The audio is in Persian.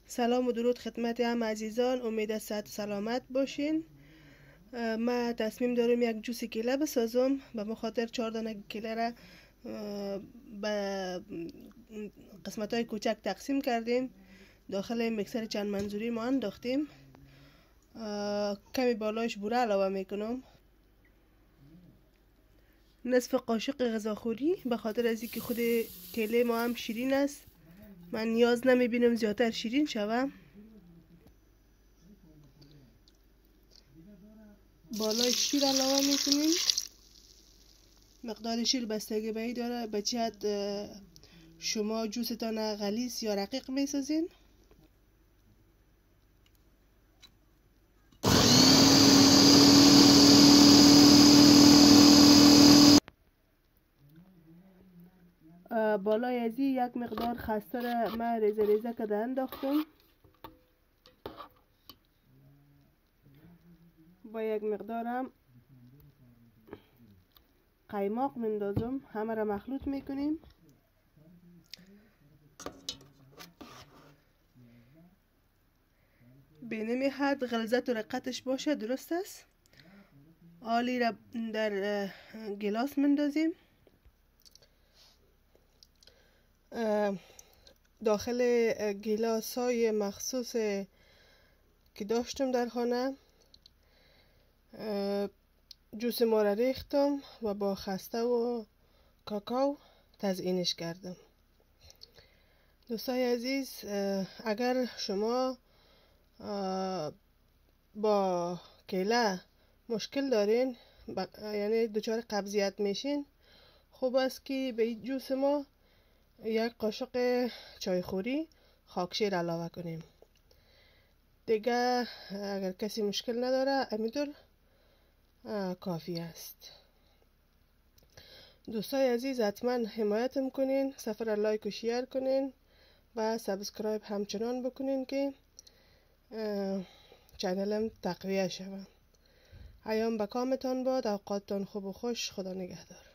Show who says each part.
Speaker 1: سلام و درود خدمت همه عزیزان. امید صحت و سلامت باشین. ما تصمیم دارم یک جوس کیله بسازم. به مخاطر 4 دانه کیله را به قسمت های کوچک تقسیم کردیم. داخل میکسر چند منظوری ما انداختیم. کمی بالایش بوره علاوه میکنم. نصف قاشق غذاخوری، به خاطر از اینکه خود کیله ما هم شیرین است، من نیاز نمیبینم زیادتر شیرین شوه. بالای شیر علاوه میکنیم. مقدار شیر بستگی به این داره به چه حد شما جوستان غلیظ یا رقیق میسازین. بالای ازی یک مقدار خسته را من ریزه ریزه کده انداختم. با یک مقدار هم قیماق مندازم. همه را مخلوط میکنیم. به نمی حد غلظت و رقتش باشه درست است. آلی را در گلاس مندازیم. داخل گلاس های مخصوص که داشتم در خانه جوس ما را ریختم و با خسته و کاکاو تزیینش کردم. دوستای عزیز، اگر شما با کیله مشکل دارین، یعنی دچار قبضیت میشین، خوب است که به این جوس ما یک قاشق چایخوری خاکشیر علاوه کنیم. دیگه اگر کسی مشکل نداره امیدور کافی است. دوستای عزیز، حتما حمایتم کنین، صفحه لایک و شیر کنین و سابسکرایب همچنان بکنین که چنلم تقویه شود. ایام به کامتان باد. اوقاتتان خوب و خوش. خدا نگهدار.